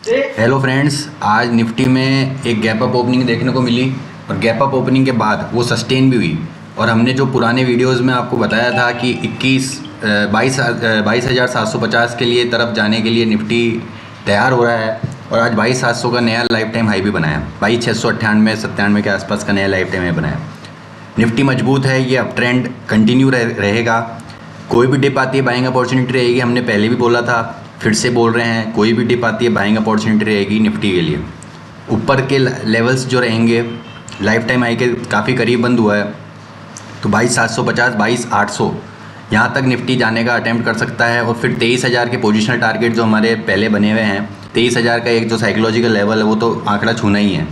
Hello friends, आज Nifty में एक गैप अप ओपनिंग देखने को मिली और गैप अप ओपनिंग के बाद वो सस्टेन भी हुई। और हमने जो पुराने वीडियोस में आपको बताया था कि 22,750 के लिए तरफ जाने के लिए निफ्टी तैयार हो रहा है और आज 22,700 का नया लाइफ टाइम हाई भी बनाया। 22,698 के आसपास का नया लाइफ टाइम हाई बनाया। निफ्टी मजबूत है, ये अप ट्रेंड कंटिन्यू रहेगा। कोई भी डिप आती है बाइंग अपॉर्चुनिटी रहेगी, हमने पहले भी बोला था, फिर से बोल रहे हैं, कोई भी डिप आती है बाइंग अपॉर्चुनिटी रहेगी निफ्टी के लिए। ऊपर के लेवल्स जो रहेंगे लाइफ टाइम हाई के काफ़ी करीब बंद हुआ है, तो 22,750 22,800 यहाँ तक निफ्टी जाने का अटैम्प्ट कर सकता है। और फिर 23,000 के पोजिशनल टारगेट जो हमारे पहले बने हुए हैं, 23,000 का एक जो साइकोलॉजिकल लेवल है वो तो आंकड़ा छूना ही है।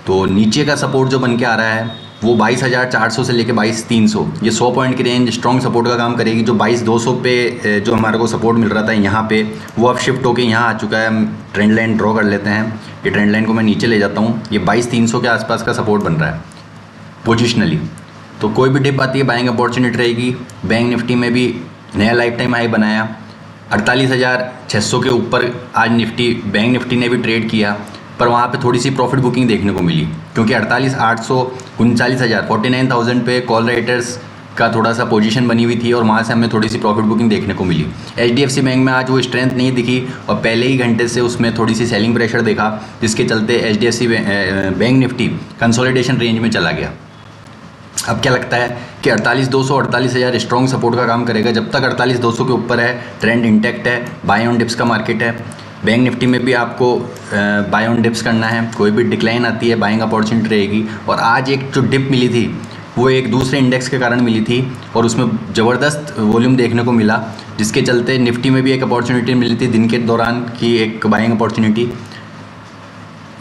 तो नीचे का सपोर्ट जो बन के आ रहा है वो 22,400 से लेके 22,300, ये 100 पॉइंट की रेंज स्ट्रॉन्ग सपोर्ट का काम करेगी। जो 22,200 पे जो हमारे को सपोर्ट मिल रहा था यहाँ पे, वो अब शिफ्ट होके यहाँ आ चुका है। ट्रेंड लाइन ड्रॉ कर लेते हैं, ये ट्रेंड लाइन को मैं नीचे ले जाता हूँ। ये 22,300 के आसपास का सपोर्ट बन रहा है पोजिशनली। तो कोई भी डिप आती है बाइंग अपॉर्चुनिटी रहेगी। बैंक निफ्टी में भी नया लाइफ टाइम हाई बनाया, 48,600 के ऊपर आज निफ्टी बैंक निफ्टी ने भी ट्रेड किया, पर वहाँ पे थोड़ी सी प्रॉफिट बुकिंग देखने को मिली, क्योंकि 48,800 39,000 49,000 पे कॉल राइटर्स का थोड़ा सा पोजीशन बनी हुई थी और वहाँ से हमें थोड़ी सी प्रॉफिट बुकिंग देखने को मिली। HDFC बैंक में आज वो स्ट्रेंथ नहीं दिखी और पहले ही घंटे से उसमें थोड़ी सी सेलिंग प्रेशर देखा, जिसके चलते HDFC bank Nifty consolidation range में चला गया। अब क्या लगता है कि 48,200 48,000 स्ट्रॉन्ग सपोर्ट का काम करेगा। जब तक 48,200 के ऊपर है, ट्रेंड इंटैक्ट है, बाय ऑन डिप्स का मार्केट है। बैंक निफ्टी में भी आपको बाय ऑन डिप्स करना है, कोई भी डिक्लाइन आती है बाइंग अपॉर्चुनिटी रहेगी। और आज एक जो डिप मिली थी वो एक दूसरे इंडेक्स के कारण मिली थी और उसमें ज़बरदस्त वॉल्यूम देखने को मिला, जिसके चलते निफ्टी में भी एक अपॉर्चुनिटी मिली थी दिन के दौरान की, एक बाइंग अपॉर्चुनिटी।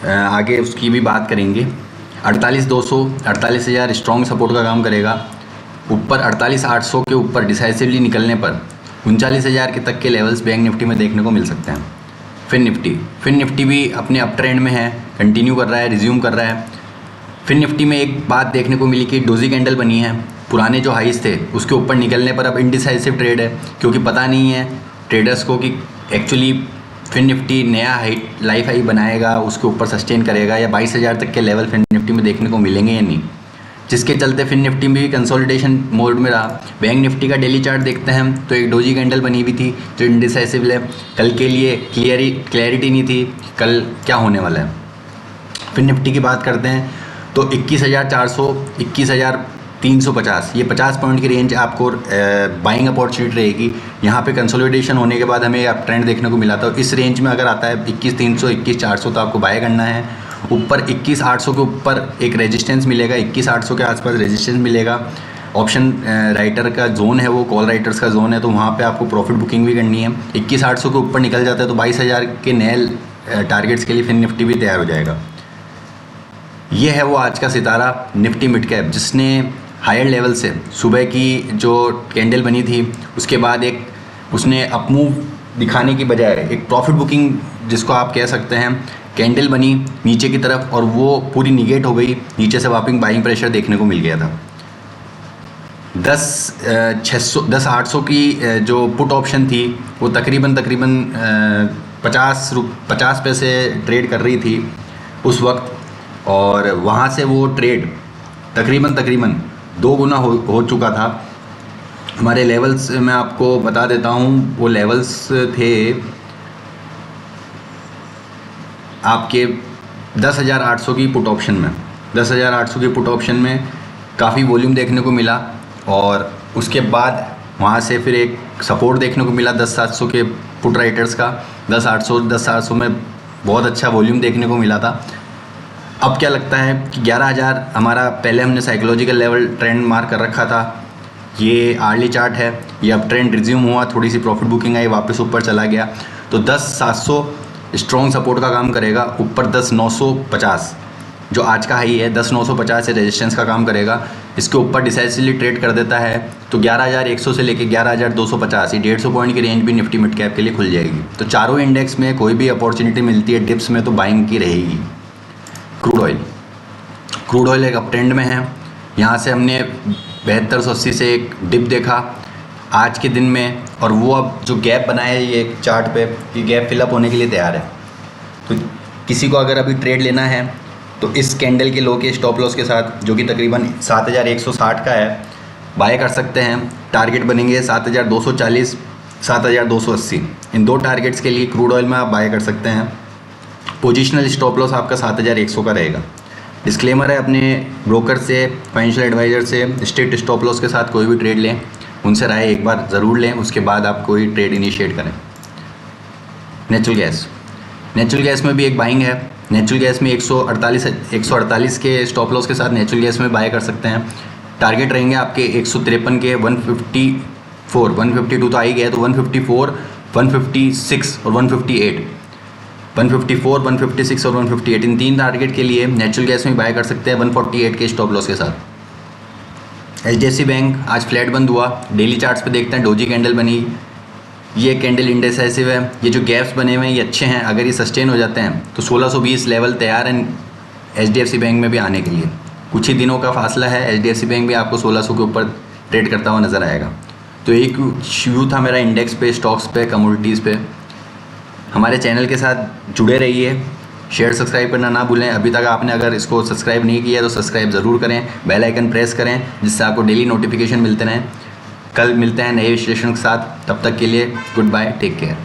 आगे उसकी भी बात करेंगे। 48,200 48,000 स्ट्रॉन्ग सपोर्ट का काम करेगा। ऊपर 48,800 के ऊपर डिसाइसिवली निकलने पर 39,000 के तक के लेवल्स बैंक निफ्टी में देखने को मिल सकते हैं। फिन निफ्टी भी अपने अप ट्रेंड में है, कंटिन्यू कर रहा है, रिज्यूम कर रहा है। फिन निफ्टी में एक बात देखने को मिली कि डोजी कैंडल बनी है। पुराने जो हाइस थे उसके ऊपर निकलने पर अब इनडिसाइसिव ट्रेड है, क्योंकि पता नहीं है ट्रेडर्स को कि एक्चुअली फिन निफ्टी नया हाई लाइफ हाई बनाएगा, उसके ऊपर सस्टेन करेगा, या 22,000 तक के लेवल फिन निफ्टी में देखने को मिलेंगे या नहीं, जिसके चलते फिन निफ्टी में भी कंसोलिडेशन मोड में रहा। बैंक निफ्टी का डेली चार्ट देखते हैं तो एक डोजी कैंडल बनी हुई थी जो इंडिसाइसिव है। कल के लिए क्लियरिटी नहीं थी कल क्या होने वाला है। फिन निफ्टी की बात करते हैं तो 21,400 21,350, ये 50 पॉइंट की रेंज आपको बाइंग अपॉर्चुनिटी रहेगी। यहाँ पे कंसोलिडेशन होने के बाद हमें अप ट्रेंड देखने को मिला था। इस रेंज में अगर आता है 21,300 21,400 तो आपको बाय करना है। ऊपर 21,800 के ऊपर एक रेजिस्टेंस मिलेगा, 21,800 के आसपास रेजिस्टेंस मिलेगा। ऑप्शन राइटर का जोन है, वो कॉल राइटर्स का जोन है, तो वहाँ पे आपको प्रॉफिट बुकिंग भी करनी है। 21,800 के ऊपर निकल जाता है तो 22,000 के नए टारगेट्स के लिए फिर निफ्टी भी तैयार हो जाएगा। ये है वो आज का सितारा निफ्टी मिड कैप, जिसने हायर लेवल से सुबह की जो कैंडल बनी थी उसके बाद एक उसने अपमूव दिखाने की बजाय एक प्रॉफिट बुकिंग, जिसको आप कह सकते हैं, कैंडल बनी नीचे की तरफ और वो पूरी निगेट हो गई। नीचे से वापिंग बाइंग प्रेशर देखने को मिल गया था। 10,800 की जो पुट ऑप्शन थी वो तकरीबन 50 पैसे ट्रेड कर रही थी उस वक्त, और वहाँ से वो ट्रेड तकरीबन 2 गुना हो चुका था। हमारे लेवल्स मैं आपको बता देता हूँ, वो लेवल्स थे आपके 10,800 की पुट ऑप्शन में। 10,800 की पुट ऑप्शन में काफ़ी वॉल्यूम देखने को मिला और उसके बाद वहाँ से फिर एक सपोर्ट देखने को मिला 10,700 के पुट राइटर्स का। 10,700 में बहुत अच्छा वॉल्यूम देखने को मिला था। अब क्या लगता है कि 11,000 हमारा पहले हमने साइकोलॉजिकल लेवल ट्रेंड मार्क कर रखा था। ये आर्ली चार्ट है, ये अब ट्रेंड रिज्यूम हुआ, थोड़ी सी प्रॉफिट बुकिंग आई, वापस ऊपर चला गया, तो 10,700 स्ट्रॉन्ग सपोर्ट का काम करेगा। ऊपर 10,950 जो आज का हाई है, 10,950 से रेजिस्टेंस का काम करेगा। इसके ऊपर डिसाइसिवली ट्रेड कर देता है तो 11,100 से लेकर 11,250, ये 150 पॉइंट की रेंज भी निफ्टी मिड कैप के लिए खुल जाएगी। तो चारों इंडेक्स में कोई भी अपॉर्चुनिटी मिलती है डिप्स में तो बाइंग की रहेगी। क्रूड ऑयल एक अप ट्रेंड में है। यहाँ से हमने 7280 से एक डिप देखा आज के दिन में, और वो अब जो गैप बनाया है ये चार्ट पे, ये गैप फिलअप होने के लिए तैयार है। तो किसी को अगर अभी ट्रेड लेना है तो इस कैंडल के लो के स्टॉप लॉस के साथ, जो कि तकरीबन 7160 का है, बाय कर सकते हैं। टारगेट बनेंगे 7240, 7280। इन दो टारगेट्स के लिए क्रूड ऑयल में आप बाय कर सकते हैं। पोजिशनल स्टॉप लॉस आपका 7100 का रहेगा। डिस्क्लेमर है, अपने ब्रोकर से, फाइनेंशियल एडवाइज़र से स्ट्रिक्ट स्टॉप लॉस के साथ कोई भी ट्रेड लें, उनसे राय एक बार ज़रूर लें, उसके बाद आप कोई ट्रेड इनिशिएट करें। नेचुरल गैस में भी एक बाइंग है। नेचुरल गैस में 148 के स्टॉप लॉस के साथ नेचुरल गैस में बाय कर सकते हैं। टारगेट रहेंगे आपके 153 के, 154, 152 तो आ ही गया, तो 154, 156 और 158, 154, 156 और 158, इन 3 टारगेट के लिए नेचुरल गैस में बाय कर सकते हैं 148 के स्टॉप लॉस के साथ। HDFC बैंक आज फ्लैट बंद हुआ। डेली चार्ट्स पे देखते हैं, डोजी कैंडल बनी, ये कैंडल इंडिसाइसिव है। ये जो गैप्स बने हुए हैं ये अच्छे हैं, अगर ये सस्टेन हो जाते हैं तो 1620 लेवल तैयार है HDFC बैंक में भी आने के लिए। कुछ ही दिनों का फासला है, HDFC बैंक भी आपको 1600 के ऊपर ट्रेड करता हुआ नज़र आएगा। तो एक व्यू था मेरा इंडेक्स पे, स्टॉक्स पे, कमोडिटीज़ पे। हमारे चैनल के साथ जुड़े रहिए, शेयर सब्सक्राइब करना ना भूलें। अभी तक आपने अगर इसको सब्सक्राइब नहीं किया तो सब्सक्राइब ज़रूर करें, बेल आइकन प्रेस करें, जिससे आपको डेली नोटिफिकेशन मिलते रहें। कल मिलते हैं नए विश्लेषण के साथ, तब तक के लिए गुड बाय, टेक केयर।